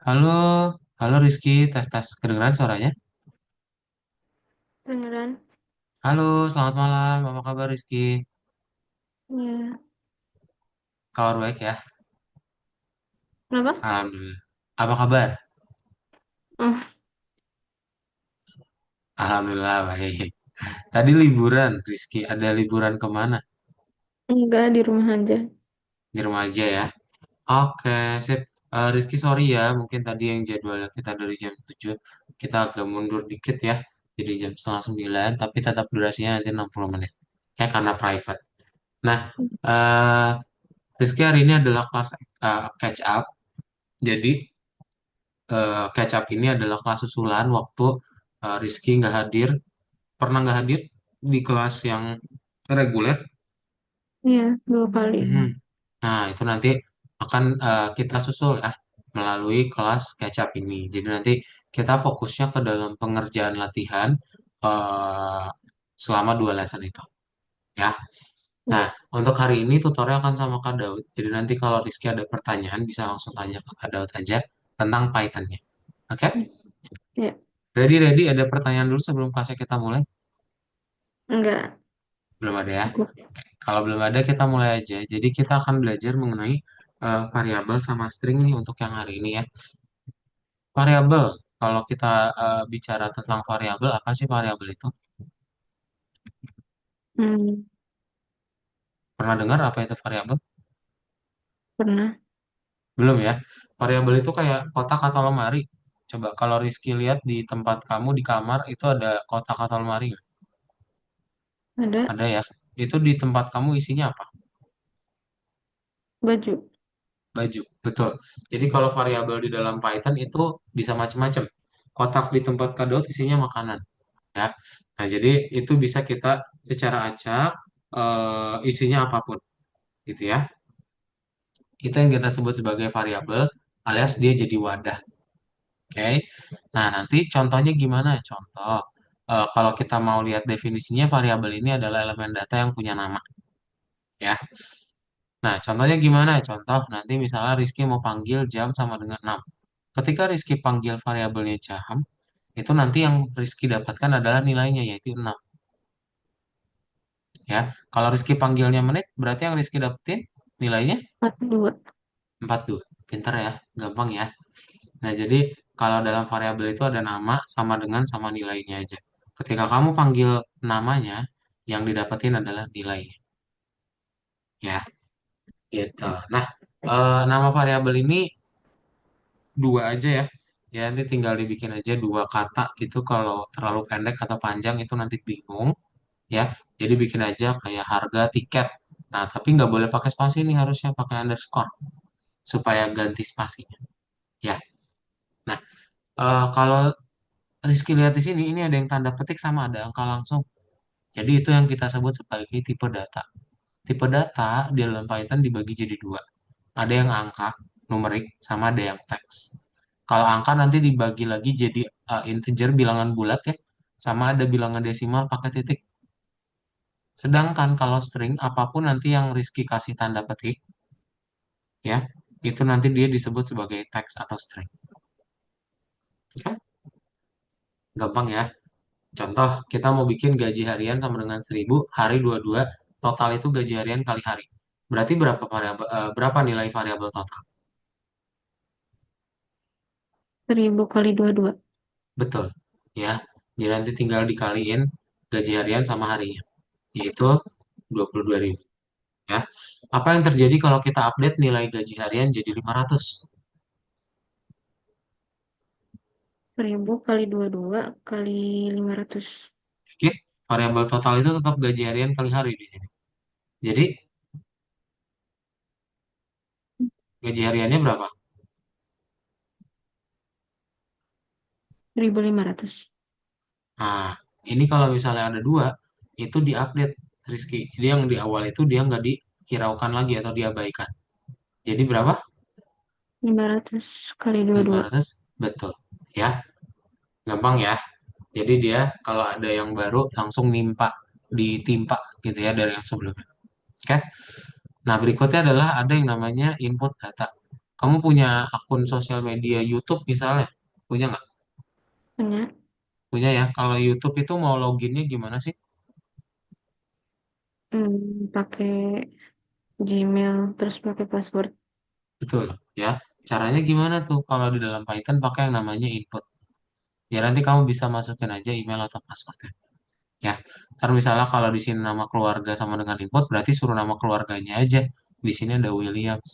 Halo, halo Rizky, tes tes kedengeran suaranya? Beneran? Halo, selamat malam, apa kabar Rizky? Iya. Kabar baik ya? Kenapa? Alhamdulillah. Apa kabar? Oh, Alhamdulillah baik. Tadi liburan, Rizky. Ada liburan kemana? enggak di rumah aja. Di rumah aja ya? Oke, sip. Rizky sorry ya, mungkin tadi yang jadwalnya kita dari jam 7, kita agak mundur dikit ya. Jadi jam setengah 9, tapi tetap durasinya nanti 60 menit. Ya, karena private. Nah, eh Rizky hari ini adalah kelas catch up. Jadi catch up ini adalah kelas susulan waktu Rizky nggak hadir, pernah nggak hadir di kelas yang reguler. Iya, 2 kali. Mhm. Nah, itu nanti akan kita susul ya melalui kelas catch up ini. Jadi nanti kita fokusnya ke dalam pengerjaan latihan eh, selama 2 lesson itu ya. Nah, Iya. untuk hari ini tutorial akan sama Kak Daud. Jadi nanti kalau Rizky ada pertanyaan bisa langsung tanya ke Kak Daud aja tentang Python-nya. Oke? Iya. Ready, ready. Ada pertanyaan dulu sebelum kelasnya kita mulai? Enggak. Belum ada ya? Cukup. Kalau belum ada, kita mulai aja. Jadi kita akan belajar mengenai variabel sama string nih untuk yang hari ini ya. Variabel, kalau kita bicara tentang variabel, apa sih variabel itu? Hmm, Pernah dengar apa itu variabel? pernah. Belum ya? Variabel itu kayak kotak atau lemari. Coba kalau Rizky lihat di tempat kamu di kamar, itu ada kotak atau lemari nggak? Ada Ada ya? Itu di tempat kamu isinya apa? baju. Baju, betul. Jadi kalau variabel di dalam Python itu bisa macam-macam. Kotak di tempat kadot isinya makanan, ya. Nah, jadi itu bisa kita secara acak isinya apapun, gitu ya. Itu yang kita sebut sebagai variabel, alias dia jadi wadah, oke? Nah, nanti contohnya gimana? Contoh, kalau kita mau lihat definisinya, variabel ini adalah elemen data yang punya nama, ya. Nah, contohnya gimana? Contoh, nanti misalnya Rizky mau panggil jam sama dengan 6. Ketika Rizky panggil variabelnya jam, itu nanti yang Rizky dapatkan adalah nilainya, yaitu 6. Ya, kalau Rizky panggilnya menit, berarti yang Rizky dapetin nilainya 42. 42. Pinter ya, gampang ya. Nah, jadi kalau dalam variabel itu ada nama sama dengan sama nilainya aja. Ketika kamu panggil namanya, yang didapetin adalah nilainya. Ya, gitu. Nah, nama variabel ini dua aja ya. Ya, nanti tinggal dibikin aja dua kata gitu. Kalau terlalu pendek atau panjang itu nanti bingung. Ya, jadi bikin aja kayak harga tiket. Nah, tapi nggak boleh pakai spasi nih, harusnya pakai underscore supaya ganti spasinya. Ya, nah kalau Rizky lihat di sini, ini ada yang tanda petik sama ada angka langsung. Jadi itu yang kita sebut sebagai tipe data. Tipe data di dalam Python dibagi jadi dua. Ada yang angka, numerik, sama ada yang teks. Kalau angka nanti dibagi lagi jadi integer, bilangan bulat ya, sama ada bilangan desimal pakai titik. Sedangkan kalau string, apapun nanti yang Rizky kasih tanda petik, ya, itu nanti dia disebut sebagai teks atau string. Oke? Gampang ya. Contoh, kita mau bikin gaji harian sama dengan 1000, hari 22, total itu gaji harian kali hari. Berarti berapa nilai variabel total? 1000 kali 22. Betul. Ya. Jadi nanti tinggal dikaliin gaji harian sama harinya, yaitu 22.000. Ya. Apa yang terjadi kalau kita update nilai gaji harian jadi 500? 1000 kali 22 kali 500. Oke, variabel total itu tetap gaji harian kali hari di sini. Jadi gaji hariannya berapa? 1500. Nah, ini kalau misalnya ada dua, itu diupdate Rizky. Jadi yang di awal itu dia nggak dihiraukan lagi atau diabaikan. Jadi berapa? 500 kali 22. 500, betul. Ya, gampang ya. Jadi dia kalau ada yang baru langsung ditimpa gitu ya dari yang sebelumnya. Oke. Nah, berikutnya adalah ada yang namanya input data. Kamu punya akun sosial media YouTube misalnya? Punya nggak? Punya. Punya ya. Kalau YouTube itu mau loginnya gimana sih? Pakai Gmail terus pakai password. Betul ya. Caranya gimana tuh? Kalau di dalam Python pakai yang namanya input. Ya nanti kamu bisa masukin aja email atau passwordnya. Ya. Ntar misalnya kalau di sini nama keluarga sama dengan input, berarti suruh nama keluarganya aja. Di sini ada Williams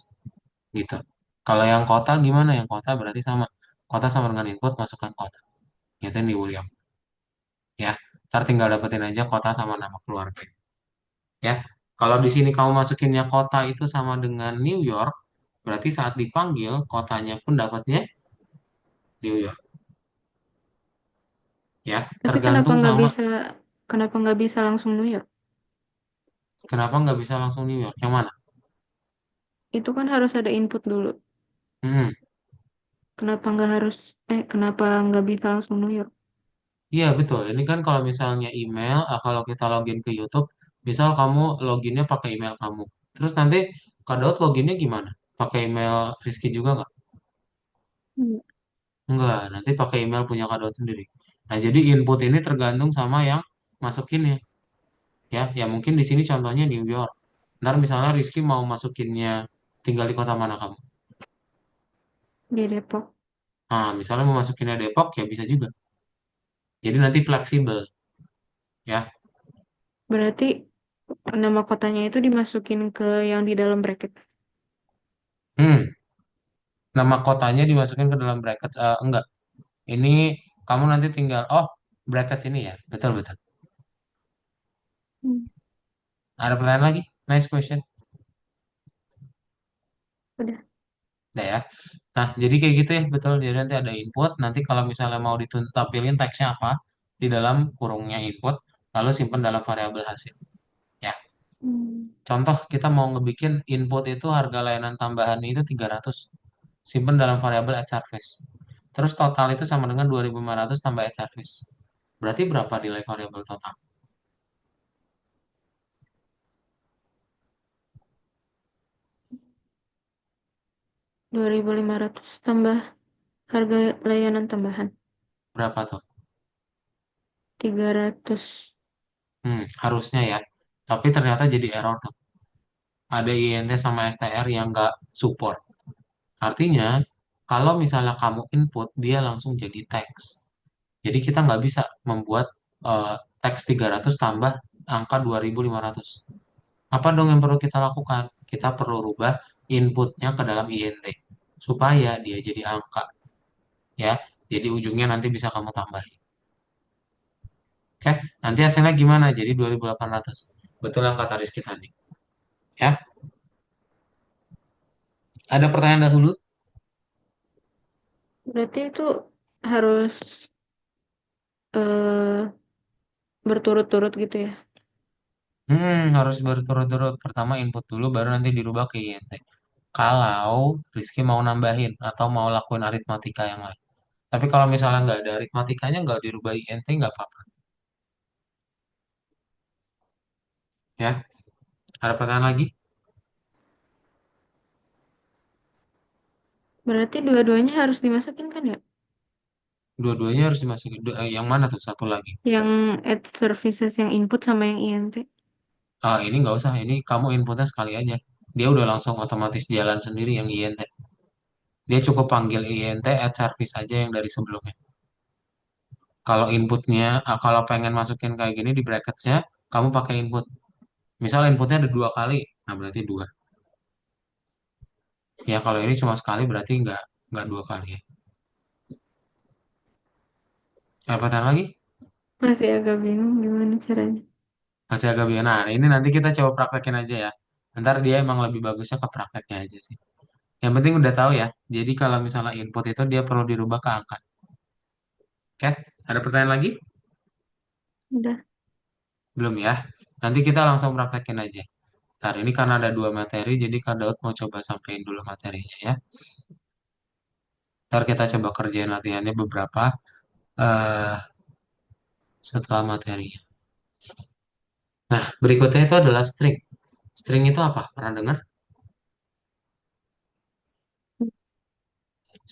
gitu. Kalau yang kota gimana? Yang kota berarti sama. Kota sama dengan input masukkan kota. Itu di William. Ya. Ntar tinggal dapetin aja kota sama nama keluarga. Ya. Kalau di sini kamu masukinnya kota itu sama dengan New York, berarti saat dipanggil kotanya pun dapatnya New York. Ya, Tapi tergantung sama kenapa nggak bisa langsung New York? kenapa nggak bisa langsung New York. Yang mana? Itu kan harus ada input dulu. Hmm, Kenapa nggak bisa langsung New York? iya betul. Ini kan kalau misalnya email, kalau kita login ke YouTube, misal kamu loginnya pakai email kamu. Terus nanti Kak Daud loginnya gimana? Pakai email Rizky juga nggak? Hmm. Enggak, nanti pakai email punya Kak Daud sendiri. Nah, jadi input ini tergantung sama yang masukinnya. Ya, ya mungkin di sini contohnya New York. Ntar misalnya Rizky mau masukinnya tinggal di kota mana kamu? Di Depok. Nah, misalnya mau masukinnya Depok, ya bisa juga. Jadi nanti fleksibel, ya. Berarti nama kotanya itu dimasukin ke yang di dalam bracket. Hmm, nama kotanya dimasukin ke dalam bracket. Enggak, ini kamu nanti tinggal, oh, bracket sini ya. Betul, betul. Hmm. Ada pertanyaan lagi? Nice question. Udah. Udah ya. Nah, jadi kayak gitu ya, betul. Jadi nanti ada input. Nanti kalau misalnya mau ditampilin teksnya apa di dalam kurungnya input, lalu simpan dalam variabel hasil. Ya. Hmm. Contoh, kita mau ngebikin input itu harga layanan tambahan itu 300. Simpan dalam variabel add service. Terus total itu sama dengan 2.500 tambah add service. Berarti berapa nilai variabel total? 2.500 tambah harga layanan tambahan. Berapa tuh? 300. Harusnya ya. Tapi ternyata jadi error tuh. Ada INT sama STR yang nggak support. Artinya, kalau misalnya kamu input, dia langsung jadi teks. Jadi kita nggak bisa membuat teks 300 tambah angka 2.500. Apa dong yang perlu kita lakukan? Kita perlu rubah inputnya ke dalam INT supaya dia jadi angka ya. Jadi ujungnya nanti bisa kamu tambahin. Oke, nanti hasilnya gimana? Jadi 2.800. Betul yang kata Rizky tadi. Ya, ada pertanyaan dahulu? Berarti itu harus eh berturut-turut gitu ya. Harus berturut-turut. Pertama input dulu, baru nanti dirubah ke INT. Kalau Rizky mau nambahin atau mau lakuin aritmatika yang lain. Tapi kalau misalnya nggak ada aritmatikanya, nggak dirubah INT, nggak apa-apa. Ya, ada pertanyaan lagi? Berarti dua-duanya harus dimasukin kan ya? Dua-duanya harus dimasukin. Yang mana tuh? Satu lagi. Yang add services yang input sama yang INT. Ini nggak usah. Ini kamu inputnya sekali aja. Dia udah langsung otomatis jalan sendiri yang INT. Dia cukup panggil INT add service aja yang dari sebelumnya. Kalau inputnya, kalau pengen masukin kayak gini di bracketsnya, kamu pakai input. Misal inputnya ada dua kali, nah berarti dua. Ya kalau ini cuma sekali berarti nggak dua kali ya. Ada pertanyaan lagi? Masih agak bingung gimana caranya. Masih agak bingung. Nah ini nanti kita coba praktekin aja ya. Ntar dia emang lebih bagusnya ke prakteknya aja sih. Yang penting udah tahu ya. Jadi kalau misalnya input itu dia perlu dirubah ke angka. Oke? Ada pertanyaan lagi? Udah. Belum ya. Nanti kita langsung praktekin aja. Ntar ini karena ada dua materi, jadi Kak Daud mau coba sampein dulu materinya ya. Ntar kita coba kerjain latihannya beberapa eh setelah materinya. Nah, berikutnya itu adalah string. String itu apa? Pernah dengar?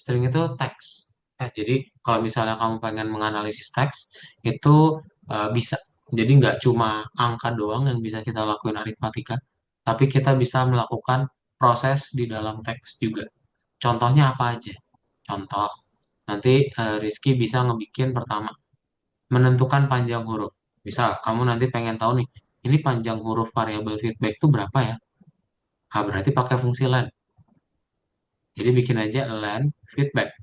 String itu teks. Jadi kalau misalnya kamu pengen menganalisis teks itu bisa. Jadi nggak cuma angka doang yang bisa kita lakuin aritmatika, tapi kita bisa melakukan proses di dalam teks juga. Contohnya apa aja? Contoh, nanti Rizky bisa ngebikin pertama, menentukan panjang huruf. Misal, kamu nanti pengen tahu nih, ini panjang huruf variabel feedback itu berapa ya? Ah, berarti pakai fungsi len. Jadi bikin aja len feedback.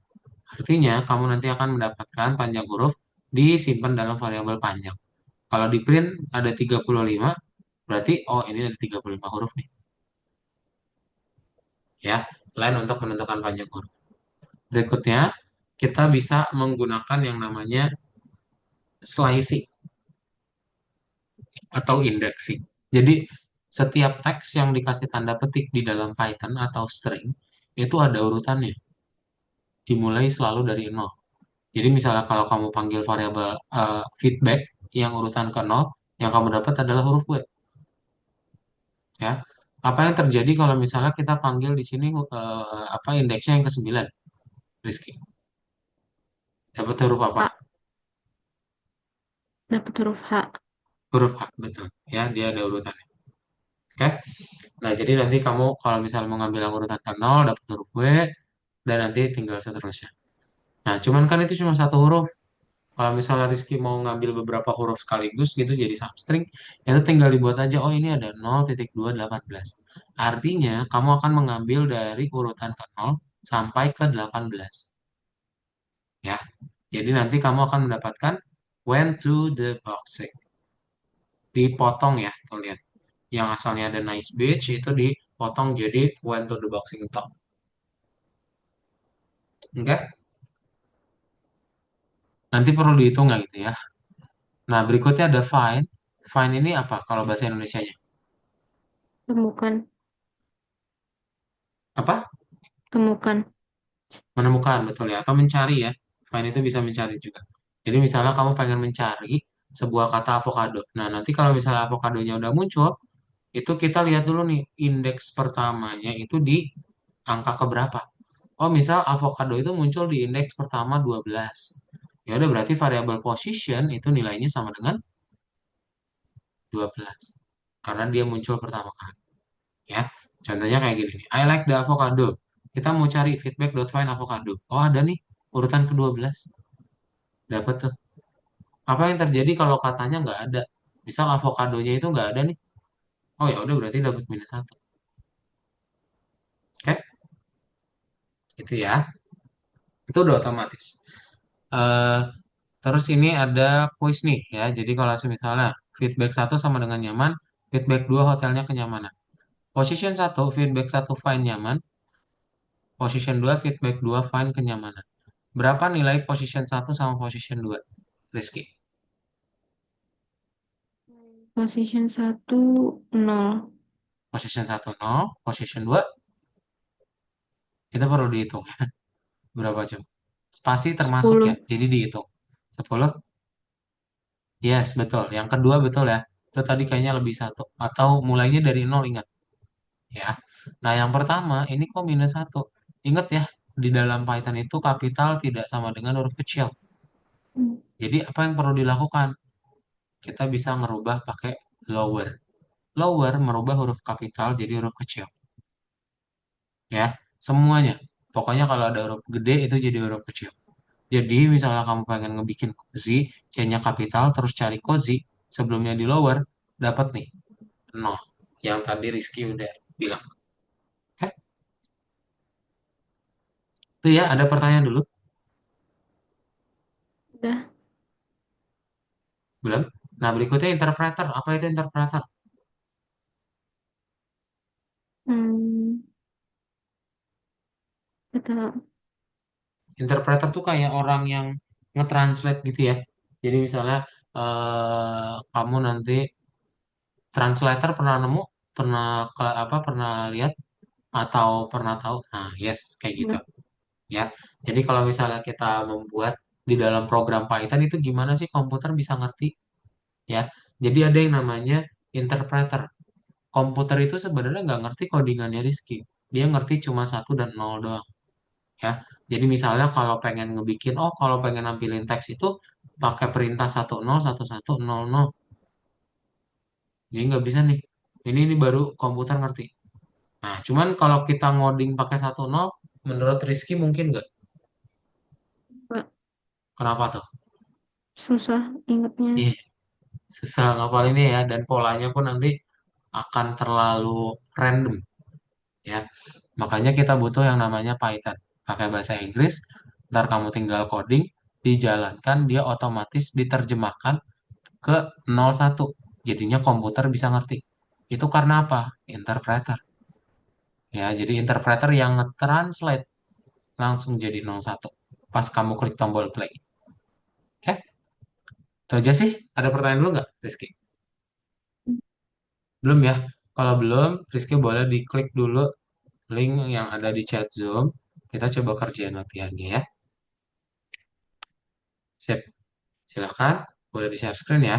Artinya, kamu nanti akan mendapatkan panjang huruf disimpan dalam variabel panjang. Kalau di print ada 35, berarti oh ini ada 35 huruf nih. Ya, len untuk menentukan panjang huruf. Berikutnya, kita bisa menggunakan yang namanya slicing atau indeksing. Jadi, setiap teks yang dikasih tanda petik di dalam Python atau string, itu ada urutannya. Dimulai selalu dari nol. Jadi misalnya kalau kamu panggil variabel feedback yang urutan ke nol, yang kamu dapat adalah huruf W, ya. Apa yang terjadi kalau misalnya kita panggil di sini apa indeksnya yang ke-9, Rizky? Dapat huruf apa? H. Dapat huruf H. Huruf H, betul. Ya, dia ada urutannya. Oke. Nah, jadi nanti kamu kalau misalnya mau ngambil yang urutan ke nol, dapat huruf W, dan nanti tinggal seterusnya. Nah, cuman kan itu cuma satu huruf. Kalau misalnya Rizky mau ngambil beberapa huruf sekaligus gitu jadi substring, itu tinggal dibuat aja, oh ini ada 0,218. Artinya, kamu akan mengambil dari urutan ke 0 sampai ke 18. Ya, jadi nanti kamu akan mendapatkan went to the boxing. Dipotong ya, tuh lihat. Yang asalnya ada nice beach itu dipotong jadi went to the boxing top. Enggak? Nanti perlu dihitung nggak gitu ya. Nah, berikutnya ada find. Find ini apa kalau bahasa Indonesianya? Temukan. Apa? Temukan. Menemukan, betul ya. Atau mencari ya. Find itu bisa mencari juga. Jadi misalnya kamu pengen mencari sebuah kata avocado. Nah, nanti kalau misalnya avokadonya udah muncul, itu kita lihat dulu nih, indeks pertamanya itu di angka keberapa. Oh, misal avocado itu muncul di indeks pertama 12. Ya udah berarti variabel position itu nilainya sama dengan 12. Karena dia muncul pertama kali. Ya, contohnya kayak gini nih. I like the avocado. Kita mau cari feedback.find avocado. Oh, ada nih urutan ke-12. Dapat tuh. Apa yang terjadi kalau katanya nggak ada? Misal avokadonya itu nggak ada nih. Oh ya udah berarti dapat -1. Oke, itu ya. Itu udah otomatis. Eh terus ini ada quiz nih ya. Jadi kalau misalnya feedback satu sama dengan nyaman, feedback 2 hotelnya kenyamanan. Position satu feedback satu fine nyaman, position 2 feedback 2 fine kenyamanan. Berapa nilai position satu sama position 2, Rizky? Position satu 0. Position satu 0, position 2 kita perlu dihitung. Berapa coba? Spasi termasuk ya, 10. jadi dihitung. 10? Yes, betul. Yang kedua betul ya. Itu tadi kayaknya lebih satu. Atau mulainya dari nol, ingat. Ya. Nah, yang pertama, ini kok -1. Ingat ya, di dalam Python itu kapital tidak sama dengan huruf kecil. Jadi, apa yang perlu dilakukan? Kita bisa ngerubah pakai lower. Lower merubah huruf kapital jadi huruf kecil. Ya, semuanya. Pokoknya kalau ada huruf gede itu jadi huruf kecil. Jadi misalnya kamu pengen ngebikin cozy, C-nya kapital, terus cari cozy, sebelumnya di lower, dapat nih, 0. Yang tadi Rizky udah bilang. Oke, itu ya, ada pertanyaan dulu? Udah. Belum? Nah, berikutnya interpreter. Apa itu interpreter? Hmm, Kata. Interpreter tuh kayak orang yang nge-translate gitu ya. Jadi misalnya kamu nanti translator pernah nemu, pernah apa, pernah lihat atau pernah tahu? Nah, yes, kayak gitu. Udah. Ya. Jadi kalau misalnya kita membuat di dalam program Python itu gimana sih komputer bisa ngerti? Ya. Jadi ada yang namanya interpreter. Komputer itu sebenarnya nggak ngerti codingannya Rizky. Dia ngerti cuma satu dan nol doang. Ya. Jadi misalnya kalau pengen ngebikin, oh kalau pengen nampilin teks itu pakai perintah 10 11 00. Jadi nggak bisa nih. Ini baru komputer ngerti. Nah, cuman kalau kita ngoding pakai 10, menurut Rizky mungkin nggak? Pak, Kenapa tuh? susah ingetnya. Ih, susah ngapalinnya ya, dan polanya pun nanti akan terlalu random ya. Makanya kita butuh yang namanya Python. Pakai bahasa Inggris, ntar kamu tinggal coding, dijalankan, dia otomatis diterjemahkan ke 01. Jadinya komputer bisa ngerti. Itu karena apa? Interpreter. Ya, jadi interpreter yang nge-translate langsung jadi 01 pas kamu klik tombol play. Oke, itu aja sih. Ada pertanyaan dulu nggak, Rizky? Belum ya? Kalau belum, Rizky boleh diklik dulu link yang ada di chat Zoom. Kita coba kerjain latihannya ya. Siap, silahkan. Boleh di-share screen ya.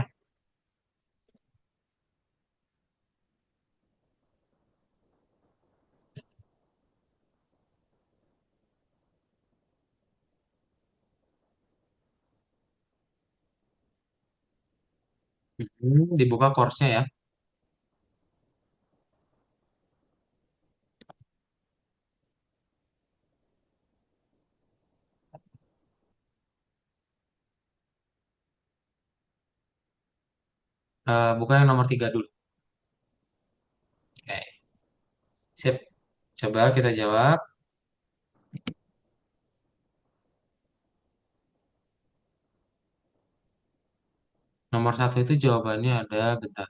Dibuka course-nya ya. Buka yang nomor 3 dulu. Oke, sip. Coba kita jawab. Nomor satu itu jawabannya ada, bentar,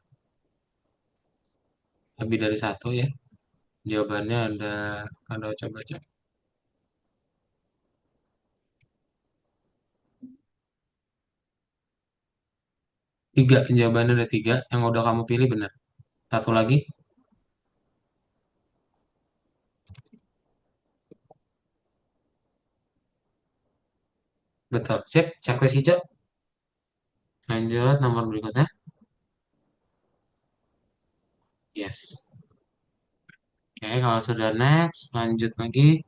lebih dari satu ya. Jawabannya ada coba-coba. Tiga, jawabannya ada tiga. Yang udah kamu pilih benar. Satu lagi, betul. Sip, checklist hijau. Lanjut, nomor berikutnya. Yes. Oke, kalau sudah next, lanjut lagi.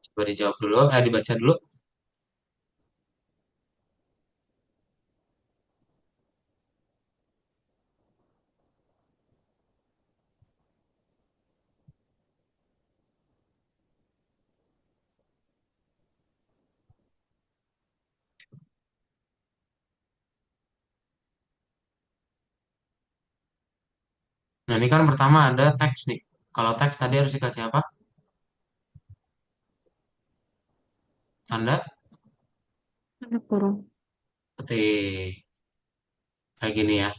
Coba dijawab dulu, dibaca dulu. Nah, ini kan pertama ada teks nih. Kalau teks tadi harus dikasih apa? Tanda Ada kurung. petik. Kayak gini ya.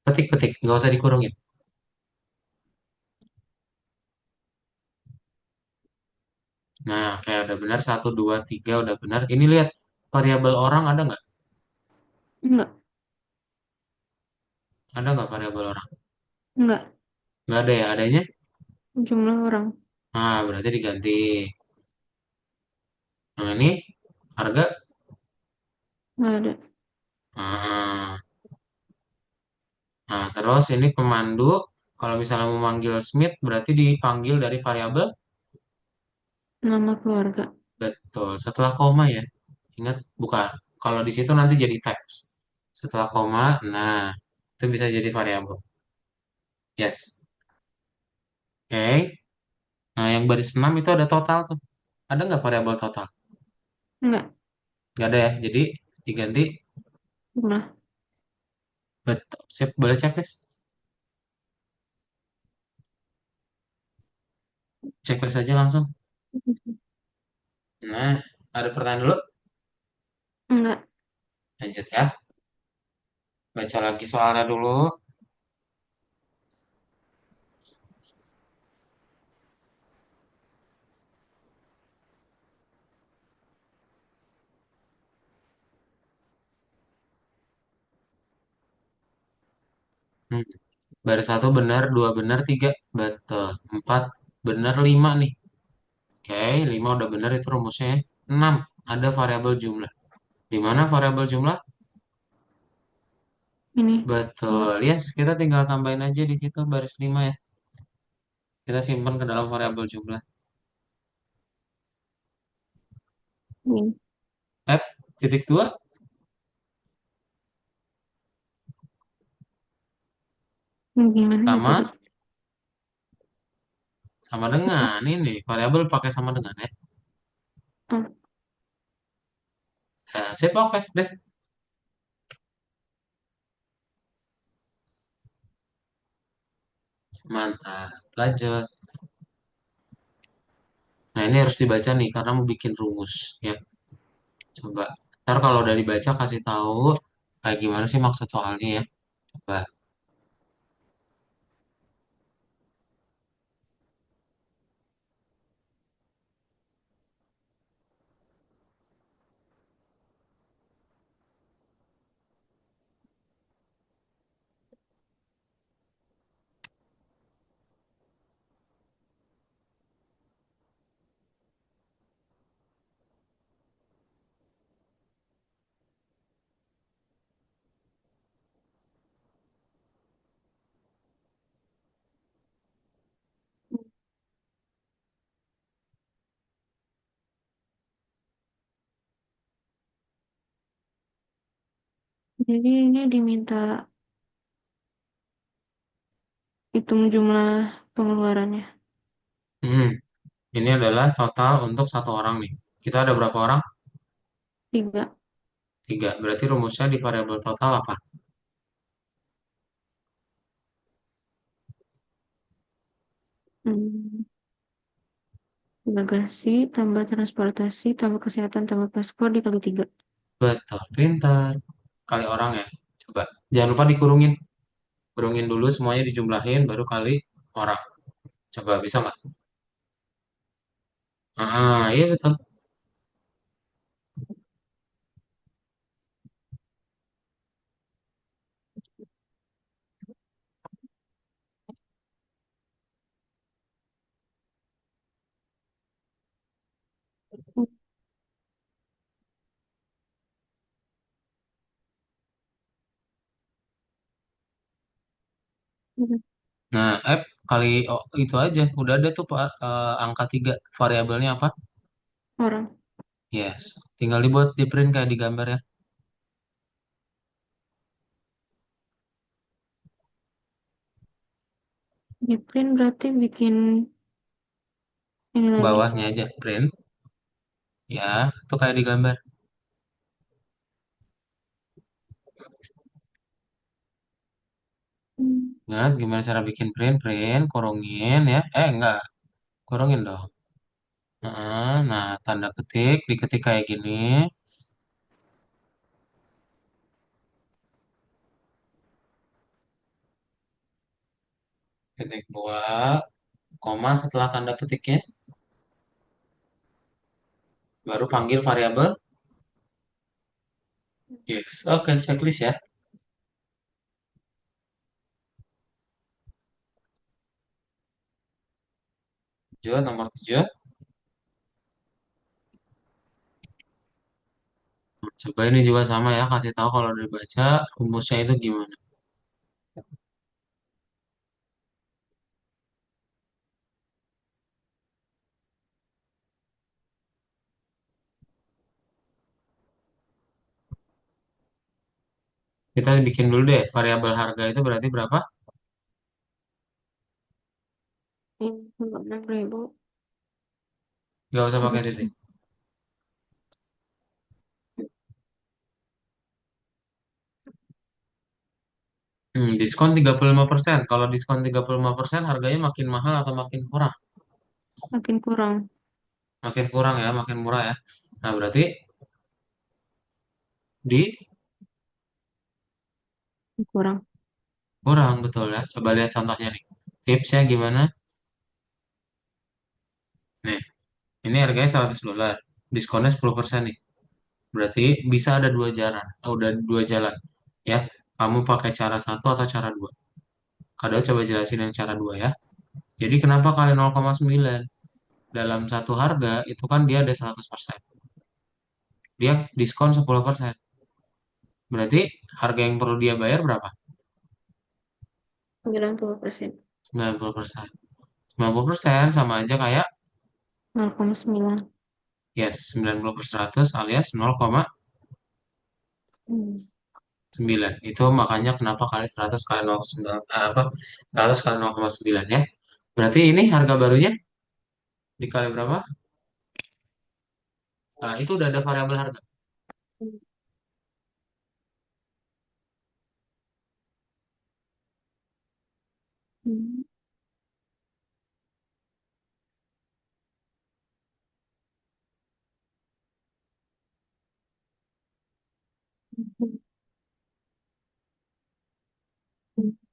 Petik-petik, nggak usah dikurungin. Nah, kayak udah benar, satu, dua, tiga udah benar. Ini lihat, variabel orang ada nggak? Enggak, Ada nggak variabel orang? enggak. Nggak ada ya, adanya? Jumlah orang. Nah, berarti diganti. Nah, ini harga. Enggak ada. Nah, Nah, terus ini pemandu, kalau misalnya memanggil Smith berarti dipanggil dari variabel Nama keluarga. betul. Setelah koma ya. Ingat bukan. Kalau di situ nanti jadi teks. Setelah koma, nah itu bisa jadi variabel. Yes. Oke. Nah, yang baris 6 itu ada total tuh. Ada nggak variabel total? Enggak. Nggak ada ya. Jadi diganti Pernah. betul. Sip, boleh checklist. Checklist aja langsung. Nah, ada pertanyaan dulu. Enggak. Lanjut ya. Baca lagi soalnya dulu. Hmm. Baris satu benar, dua benar, tiga betul. Empat benar, lima nih. Oke, lima udah benar itu rumusnya. Enam ada variabel jumlah. Di mana variabel jumlah? Ini. Betul. Dua. Yes, kita tinggal tambahin aja di situ baris 5 ya. Kita simpan ke dalam variabel jumlah. Ini. F titik dua Gimana ya tadi? sama sama dengan ini variabel pakai sama dengan ya. Oh, Nah, sip oke deh. Mantap. Lanjut. Nah, ini harus dibaca nih karena mau bikin rumus ya. Coba. Ntar kalau udah dibaca kasih tahu kayak gimana sih maksud soalnya ya. Coba. jadi ini diminta hitung jumlah pengeluarannya. Hmm, ini adalah total untuk satu orang nih. Kita ada berapa orang? Tiga. Tiga. Berarti rumusnya di variabel total apa? Hmm. Bagasi tambah transportasi tambah kesehatan tambah paspor dikali tiga. Betul, pintar. Kali orang ya. Coba. Jangan lupa dikurungin. Kurungin dulu semuanya dijumlahin baru kali orang. Coba bisa nggak? Ah, iya betul. Hmm. Nah, kali oh, itu aja. Udah ada tuh Pak, angka 3. Variabelnya apa? Orang. Yes. Tinggal dibuat di print kayak di gambar ya. Di print berarti bikin ini lagi. Bawahnya aja print. Ya, itu kayak di gambar. Hmm. Ingat gimana cara bikin print? Print, kurungin ya. Enggak. Kurungin dong. Nah, tanda ketik, diketik kayak gini. Ketik dua, koma setelah tanda ketiknya. Baru panggil variabel. Yes. Oke, checklist ya. 7, nomor 7. Coba ini juga sama ya, kasih tahu kalau udah dibaca rumusnya itu gimana. Kita bikin dulu deh variabel harga itu berarti berapa? 6.000. Gak usah pakai titik. Harusnya. Diskon 35%. Kalau diskon 35% harganya makin mahal atau makin kurang? Makin kurang. Makin kurang ya, makin murah ya. Nah, berarti di Kurang. kurang betul ya. Coba lihat contohnya nih. Tipsnya gimana? Nih, ini harganya $100. Diskonnya 10% nih. Berarti bisa ada dua jalan. Udah dua jalan. Ya, kamu pakai cara satu atau cara dua. Kado coba jelasin yang cara dua ya. Jadi kenapa kali 0,9? Dalam satu harga itu kan dia ada 100%. Dia diskon 10%. Berarti harga yang perlu dia bayar berapa? 90%. 90%. 90% sama aja kayak 0,9. yes, 90 per 100 alias Hmm. 0,9. Itu makanya kenapa kali 100 kali 0,9 apa 100 kali 0,9 ya. Berarti ini harga barunya dikali berapa? Nah, itu udah ada variabel harga. Hmm.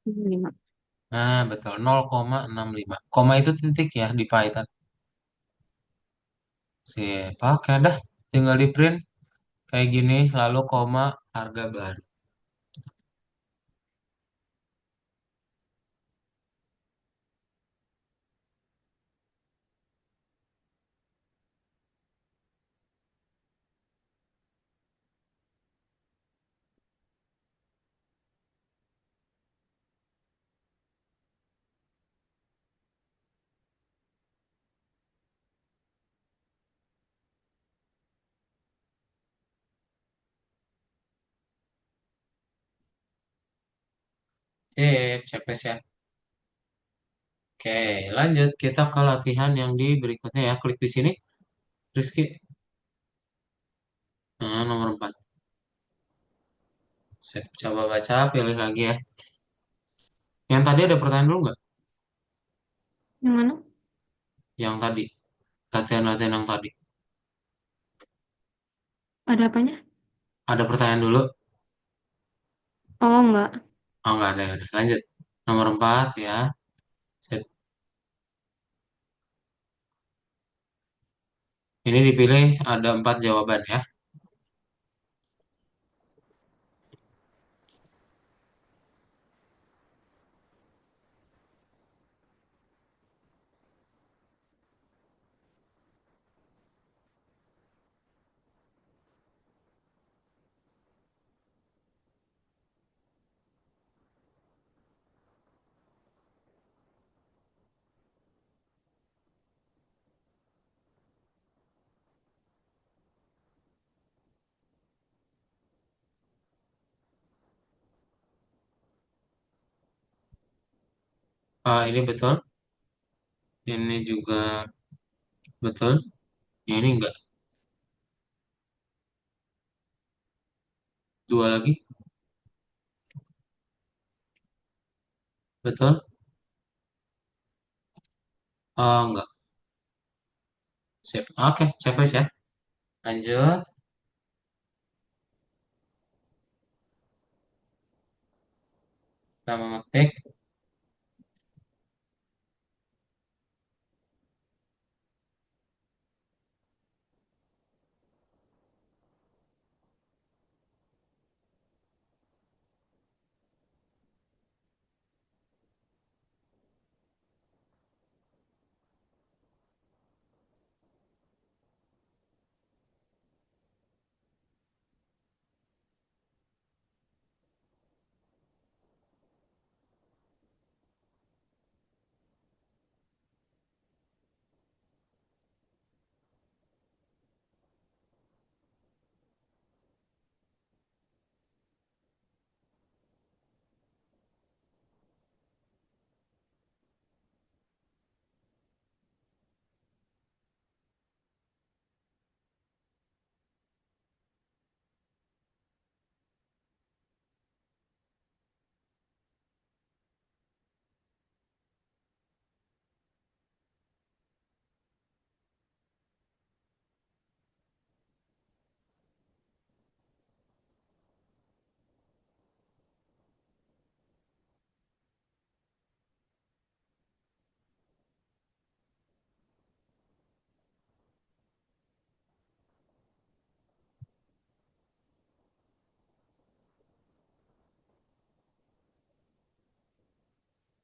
Lima. Nah, betul 0,65. Koma itu titik ya di Python. Sip, oke dah. Tinggal di print kayak gini lalu koma harga baru. Sip, checklist ya. Oke, lanjut kita ke latihan yang di berikutnya ya. Klik di sini, Rizky. Nah, nomor 4. Sip, coba baca, pilih lagi ya. Yang tadi ada pertanyaan dulu nggak? Yang mana? Yang tadi, latihan-latihan yang tadi. Ada apanya? Ada pertanyaan dulu? Oh, enggak. Oh, nggak ada, ya udah. Lanjut. Nomor 4 ya. Sip. Ini dipilih ada 4 jawaban ya. Ini betul. Ini juga betul. Ya, ini enggak. Dua lagi. Betul. Oh, enggak. Sip. Oke, checklist ya. Lanjut. Kita mengetik.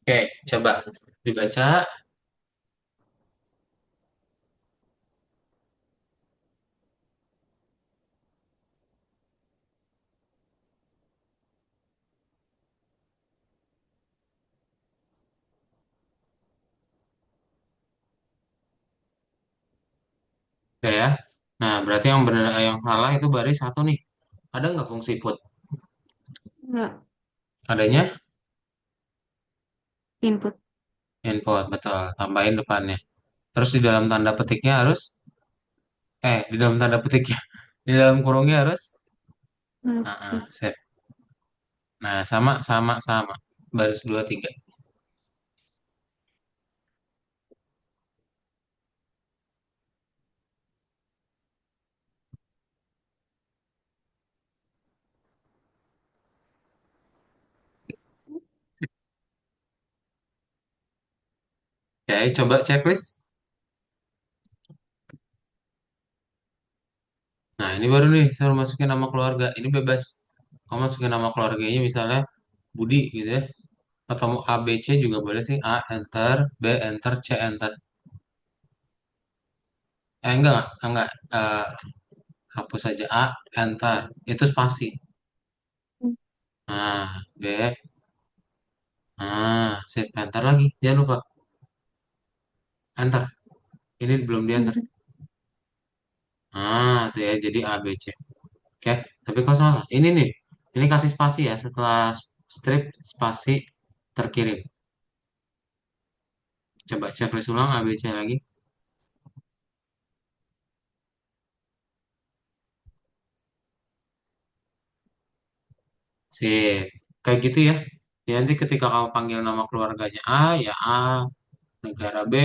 Oke, coba dibaca. Oke ya. Nah, berarti yang benar yang salah itu baris satu nih. Ada nggak fungsi put? Enggak. Adanya Input. input, betul. Tambahin depannya. Terus di dalam tanda petiknya harus, di dalam tanda petiknya, di dalam kurungnya harus, Oke. sip. Nah, sama, sama, sama. Baris dua, tiga. Oke, coba checklist. Nah, ini baru nih, suruh masukin nama keluarga. Ini bebas. Kamu masukin nama keluarganya misalnya Budi gitu ya. Atau mau A, B, C juga boleh sih. A, enter. B, enter. C, enter. Enggak. Hapus saja A, enter. Itu spasi. Nah, B, sip, enter lagi. Jangan lupa, enter. Ini belum di enter. Itu ya, jadi A, B, C. Oke, tapi kok salah? Ini nih, ini kasih spasi ya, setelah strip spasi terkirim. Coba checklist ulang A, B, C lagi. Sip, kayak gitu ya. Ya, nanti ketika kamu panggil nama keluarganya A, ya A, negara B,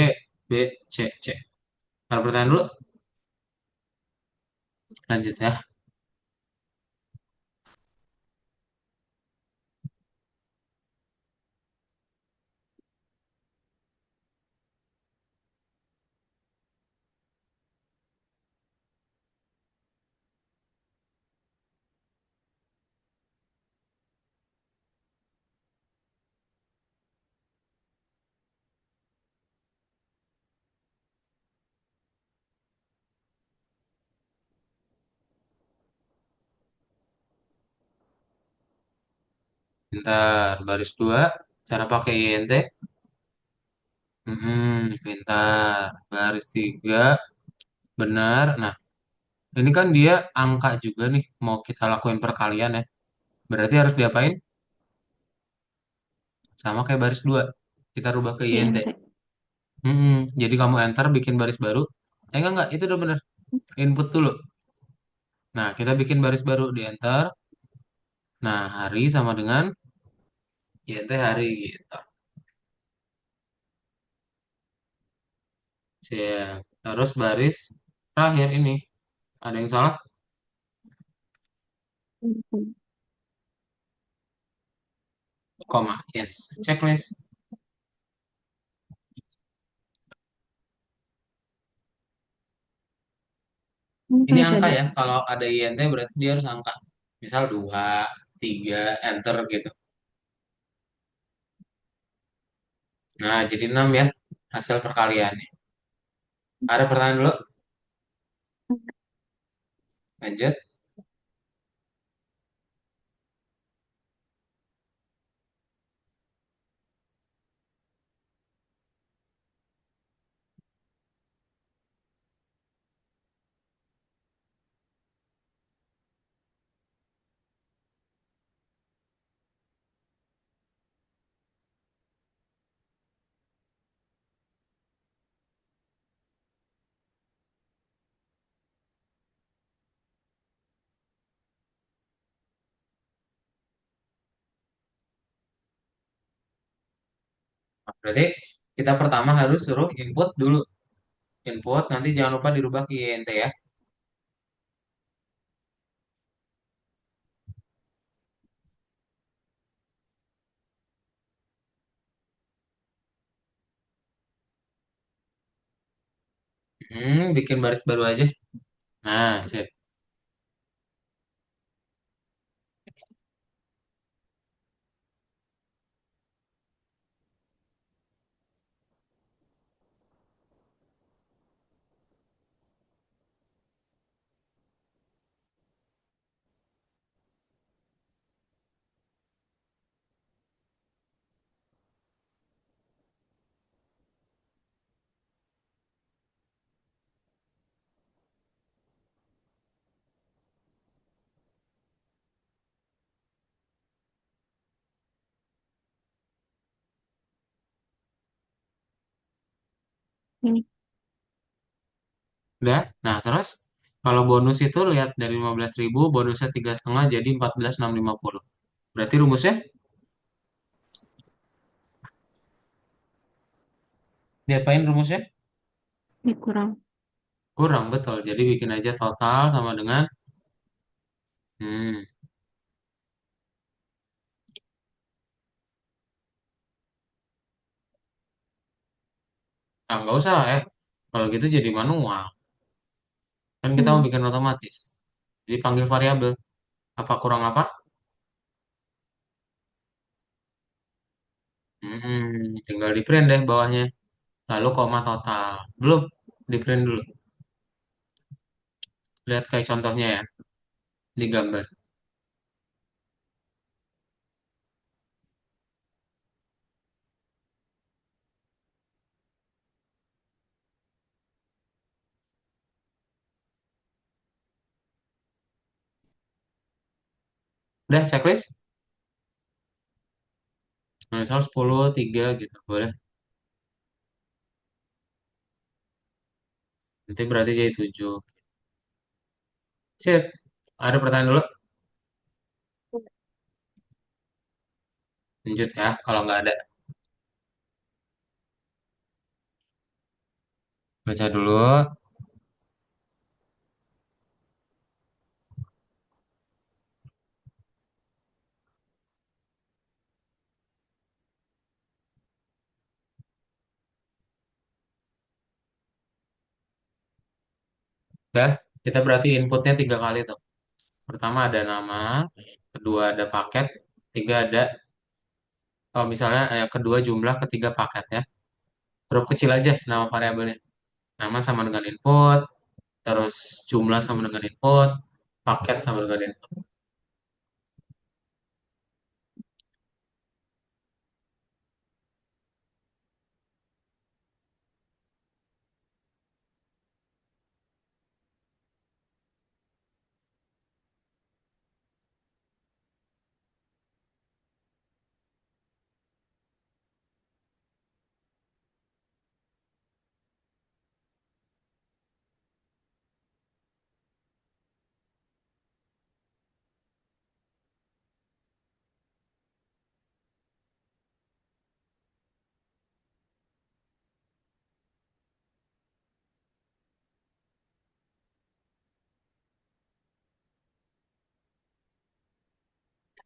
B, C, C. Ada pertanyaan dulu? Lanjut ya. Pintar, baris dua, cara pakai INT. Pintar. Baris tiga, benar. Nah, ini kan dia angka juga nih, mau kita lakuin perkalian ya. Berarti harus diapain? Sama kayak baris dua. Kita rubah ke INT. INT. Jadi kamu enter, bikin baris baru. Enggak, itu udah bener. Input dulu. Nah, kita bikin baris baru di enter. Nah, hari sama dengan INT hari gitu. Siap. Terus baris terakhir ini. Ada yang salah? Koma. Yes. Checklist. Ini Masih angka ada. ya. Kalau ada INT berarti dia harus angka. Misal 2, 3, enter gitu. Nah, jadi 6 ya hasil perkaliannya. Ada pertanyaan dulu? Lanjut. Nah, berarti kita pertama harus suruh input dulu. Input, nanti jangan lupa dirubah ke INT ya. Bikin baris baru aja. Nah, sip. Ini Udah. Nah, terus kalau bonus itu lihat dari 15.000, bonusnya 3,5 jadi 14.650. Berarti rumusnya diapain rumusnya? dikurang. Kurang, betul. Jadi bikin aja total sama dengan nggak usah kalau gitu jadi manual. Kan kita mau Hmm. bikin otomatis. Jadi panggil variabel. Apa kurang apa? Tinggal di print deh bawahnya. Lalu koma total. Belum, di print dulu. Lihat kayak contohnya ya, di gambar. Udah checklist? Misal 10, 3 gitu. Boleh. Nanti berarti jadi 7. Sip. Ada pertanyaan dulu? Lanjut ya, kalau nggak ada. Baca dulu. Udah, kita berarti inputnya 3 kali tuh. Pertama ada nama, kedua ada paket, tiga ada, kalau misalnya kedua jumlah, ketiga paket ya. Huruf kecil aja nama variabelnya. Nama sama dengan input, terus jumlah sama dengan input, paket sama dengan input.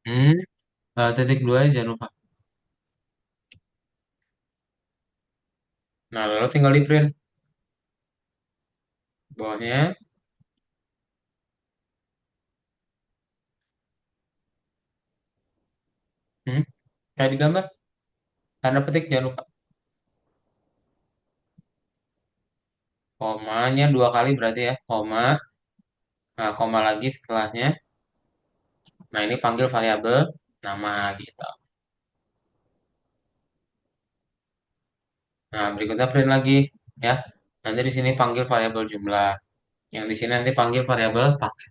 Hmm, titik dua aja jangan lupa. Nah, lalu tinggal di print bawahnya. Hmm, kayak di gambar, tanda petik jangan lupa. Komanya 2 kali berarti ya, koma. Nah, koma lagi setelahnya. Nah, ini panggil variabel nama gitu. Nah, berikutnya print lagi ya. Nanti di sini panggil variabel jumlah. Yang di sini nanti panggil variabel paket.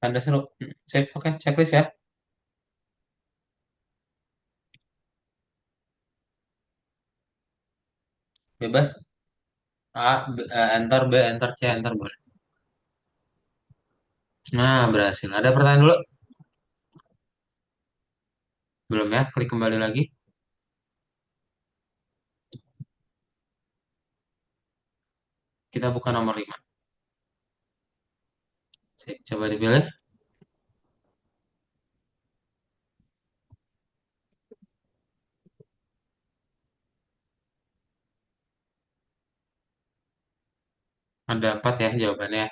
Tanda seru. Sip, oke, checklist ya. Bebas. Enter, B, enter, C, enter boleh. Nah, berhasil. Ada pertanyaan dulu? Belum ya? Klik kembali lagi. Kita buka nomor 5. Sip, coba dipilih. Ada 4 ya jawabannya.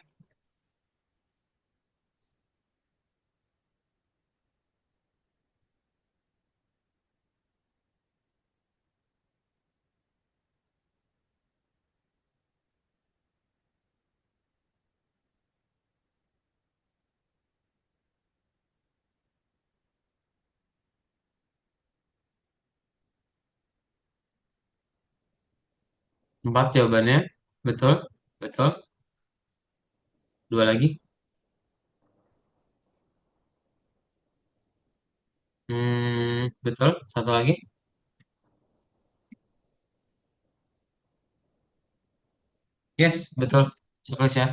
4 jawabannya. Betul? Betul. Dua lagi. Betul. Satu lagi. Yes, betul. Checklist ya.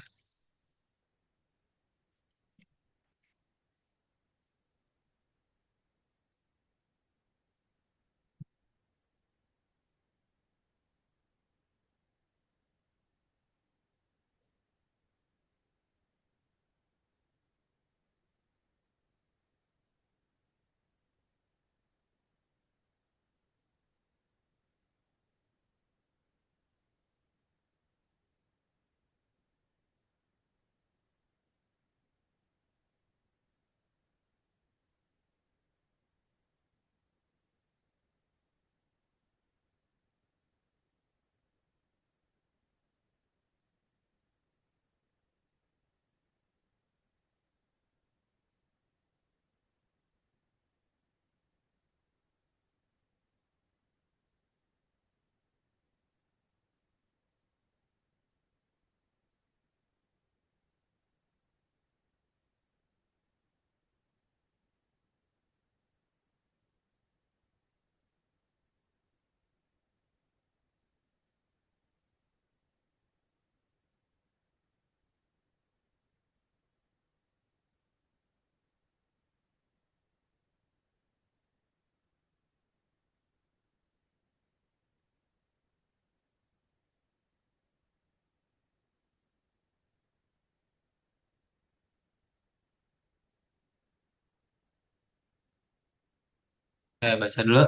Baca dulu.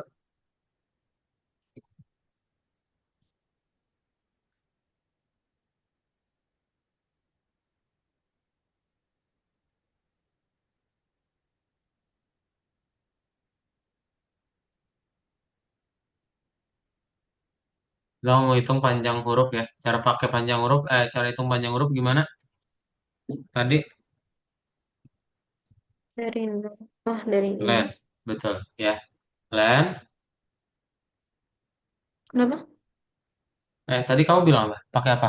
Kita mau hitung panjang huruf ya. Cara pakai panjang huruf, cara hitung panjang huruf gimana? Tadi Dari nol. Oh, dari nol. len, betul ya. Len. Kenapa? Tadi kamu bilang apa? Pakai apa?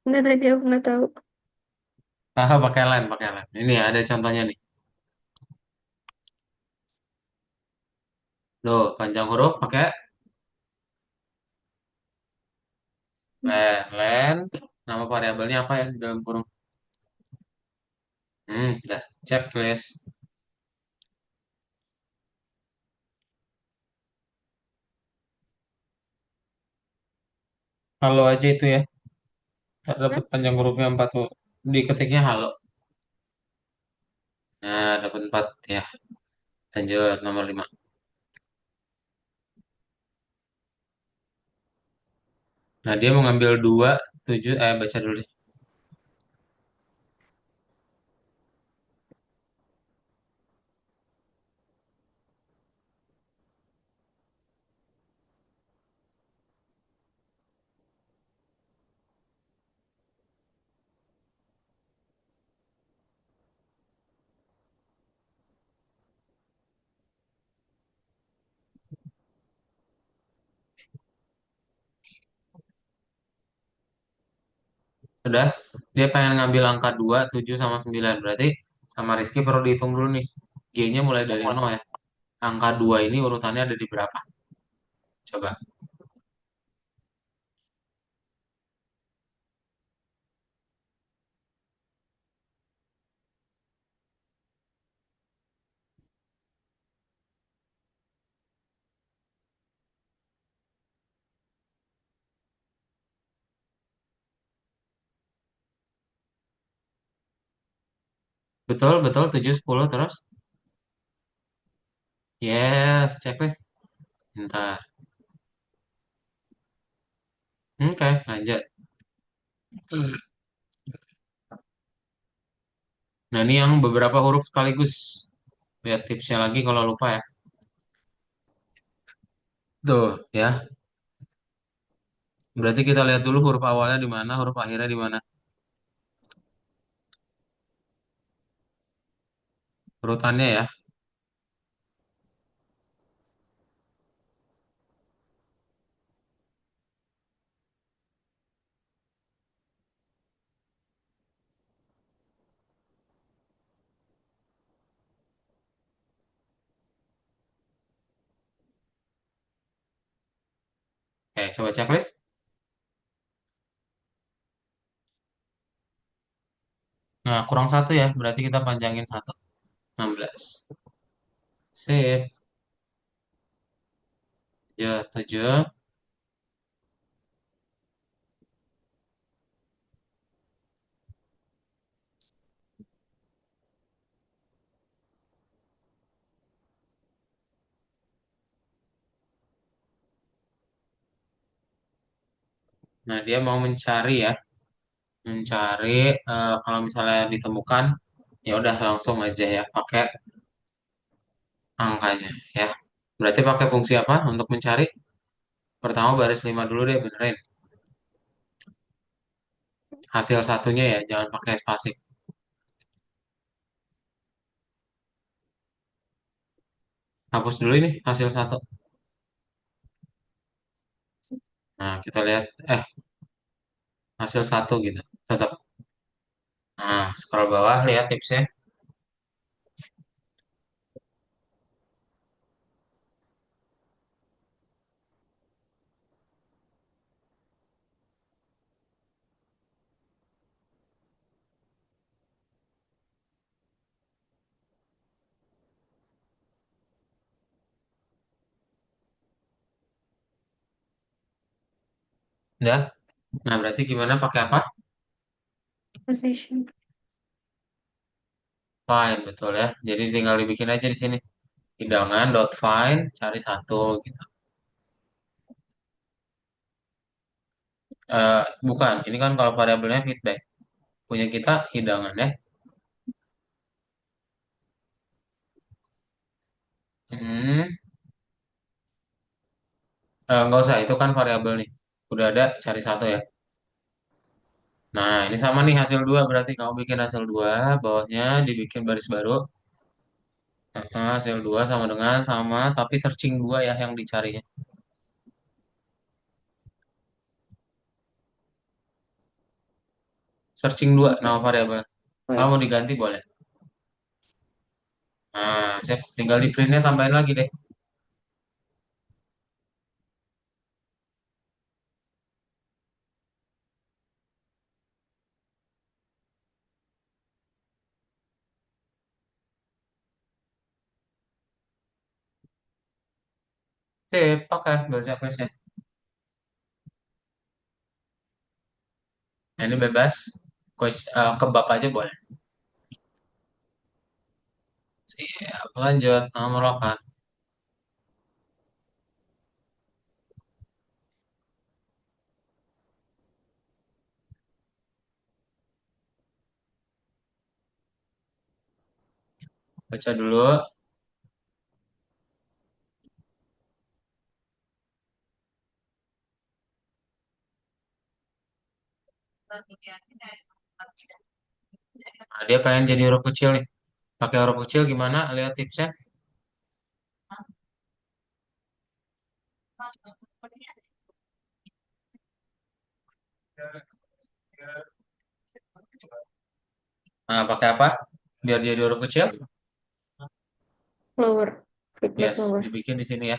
Enggak, tadi aku nggak tahu. Pakai len, pakai len. Ini ya, ada contohnya nih. Tuh, panjang huruf pakai len, len. Nama variabelnya apa ya di dalam kurung? Udah. Checklist. Halo aja itu ya. Hah? Dapat panjang hurufnya 4 tuh. Diketiknya halo. Nah, dapat 4 ya. Lanjut nomor 5. Nah, dia mau ngambil 2 7, baca dulu deh. Sudah, dia pengen ngambil angka 2 7 sama 9. Berarti sama Rizky perlu dihitung dulu nih. G-nya mulai dari 0 ya. Angka 2 ini urutannya ada di berapa? Coba. Betul, betul. 7 10 terus. Yes, checklist. Bentar. Oke, lanjut. Nah, ini yang beberapa huruf sekaligus. Lihat tipsnya lagi kalau lupa ya. Tuh, ya. Berarti kita lihat dulu huruf awalnya di mana, huruf akhirnya di mana. Urutannya ya. Oke, coba checklist. Nah, kurang satu ya. Berarti kita panjangin satu. 16. Sip. 7, 7. Nah, dia mau mencari ya. Mencari kalau misalnya ditemukan, ya udah langsung aja ya pakai angkanya ya. Berarti pakai fungsi apa untuk mencari? Pertama baris 5 dulu deh, benerin. Hasil satunya ya, jangan pakai spasi. Hapus dulu ini hasil satu. Nah, kita lihat, hasil satu gitu. Tetap. Nah, scroll bawah, lihat tipsnya. Udah. Nah, berarti gimana pakai apa? Position. Find, betul ya. Jadi tinggal dibikin aja di sini. Hidangan dot find, cari satu gitu. Bukan, ini kan kalau variabelnya feedback. Punya kita hidangan ya. Hmm, nggak usah, itu kan variabel nih. Udah ada, cari satu ya. Nah, ini sama nih hasil dua, berarti kamu bikin hasil dua, bawahnya dibikin baris baru. Hasil dua sama dengan sama, tapi searching dua ya yang dicarinya. Searching dua nama variabel. Kalau mau diganti boleh. Nah, saya tinggal di printnya tambahin lagi deh. Sip, pakai bahasa Inggrisnya. Nah, ini bebas. Kebab aja boleh. Siap, lanjut. Nomor 8. Baca dulu. Nah, dia pengen jadi huruf kecil nih. Pakai huruf kecil gimana? Lihat tipsnya. Nah, pakai apa? Biar jadi huruf kecil? Lower. Feedback Yes, lower. dibikin di sini ya.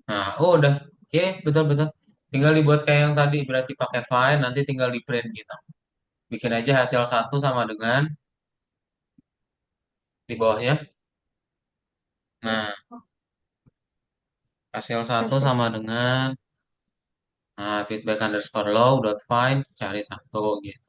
Nah, oh udah. Oke, betul-betul. Tinggal dibuat kayak yang tadi, berarti pakai file, nanti tinggal di print gitu. Bikin aja hasil satu sama dengan di bawahnya. Nah, hasil satu Hasil. sama dengan feedback underscore low dot find cari satu gitu.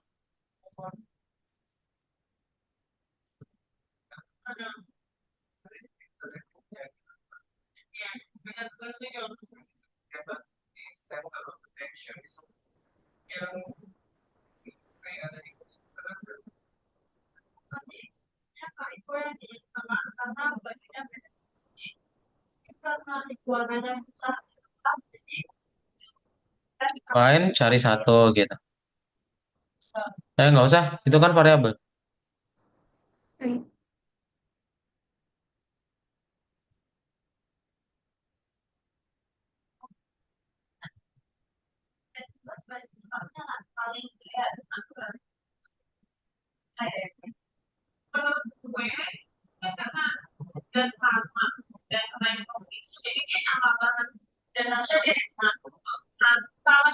Find cari satu gitu. Nggak usah, itu kan variabel. Hmm.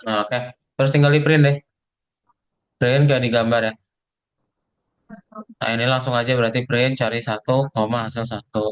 Nah, oke. Terus tinggal di print deh. Print kayak di gambar ya. Nah, ini langsung aja berarti print cari satu, koma hasil satu.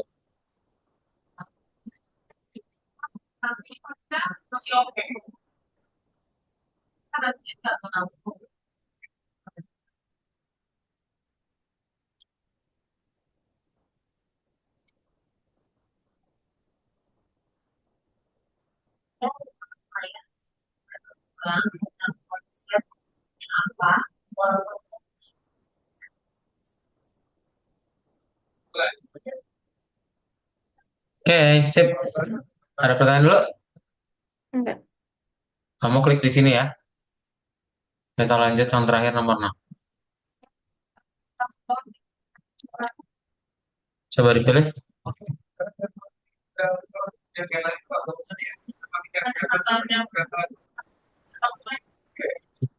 Oke, sip. Ada pertanyaan dulu? Enggak. Kamu klik di sini ya. Kita lanjut yang terakhir nomor 6. Coba dipilih.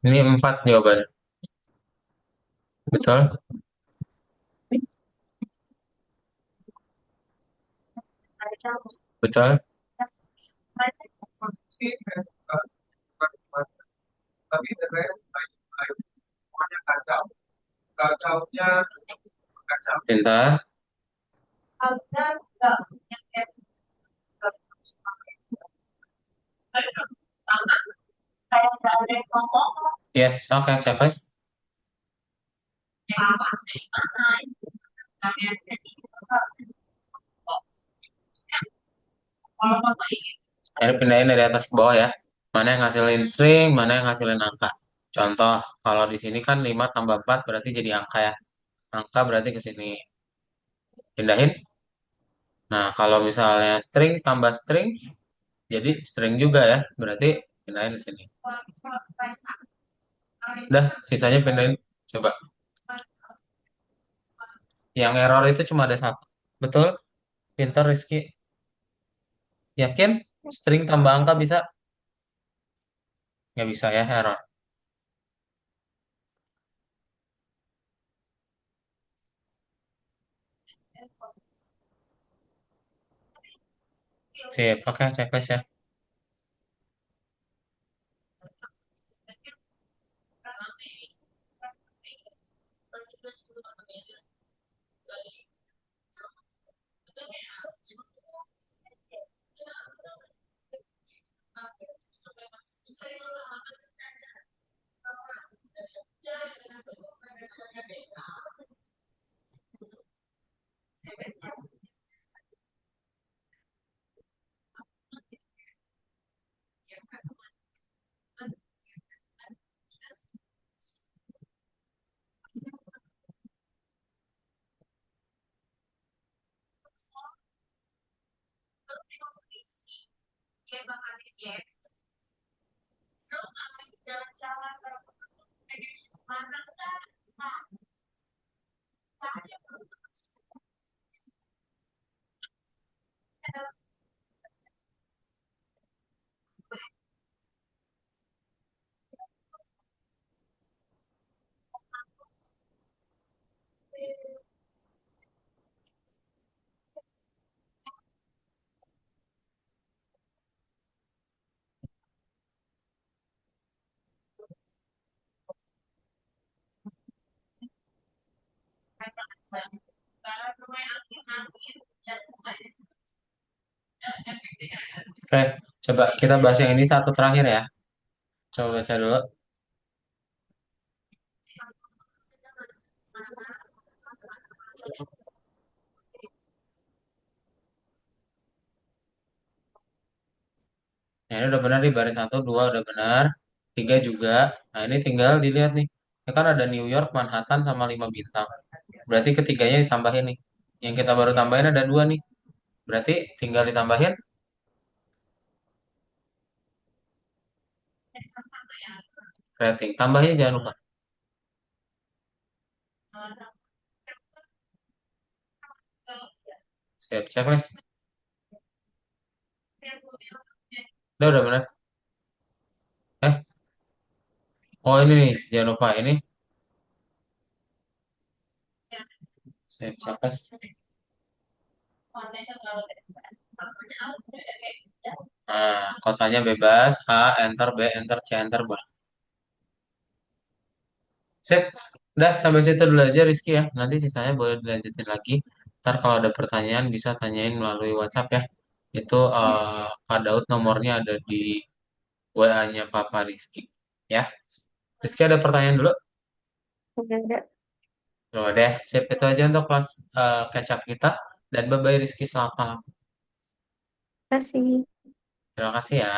Ini 4 jawabannya. Betul? Betul? Pintar. Yes, oke, checklist. Ini pindahin dari atas ke bawah ya. Mana yang ngasilin string, mana yang ngasilin angka. Contoh, kalau di sini kan 5 tambah 4 berarti jadi angka ya. Angka berarti ke sini. Pindahin. Nah, kalau misalnya string tambah string, jadi string juga ya. Berarti pindahin di sini. Udah, sisanya pindahin. Coba. Yang error itu cuma ada satu. Betul? Pinter Rizky. Yakin? String tambah angka bisa? Nggak bisa ya, error. Sip, oke, checklist ya. Oke, coba kita bahas yang ini satu terakhir ya. Coba baca dulu. Nah, ini udah benar nih, baris satu, dua udah benar, tiga juga. Nah, ini tinggal dilihat nih. Ini kan ada New York, Manhattan, sama 5 bintang. Berarti ketiganya ditambahin nih. Yang kita baru tambahin ada dua nih. Berarti tinggal ditambahin rating. Tambahnya jangan lupa. Siap, checklist. Udah benar. Eh, oh ini nih, jangan lupa ini. Siap, checklist. Nah, kotanya bebas. A, enter, B, enter, C, enter. Sip, udah sampai situ dulu aja Rizky ya. Nanti sisanya boleh dilanjutin lagi. Ntar kalau ada pertanyaan bisa tanyain melalui WhatsApp ya. Itu Kak Daud nomornya ada di WA-nya Papa Rizky. Ya, Rizky ada pertanyaan dulu? Udah ada. Loh deh, sip itu aja untuk kelas catch up kita. Dan bye-bye Rizky, selamat malam. Kasih. Terima kasih ya.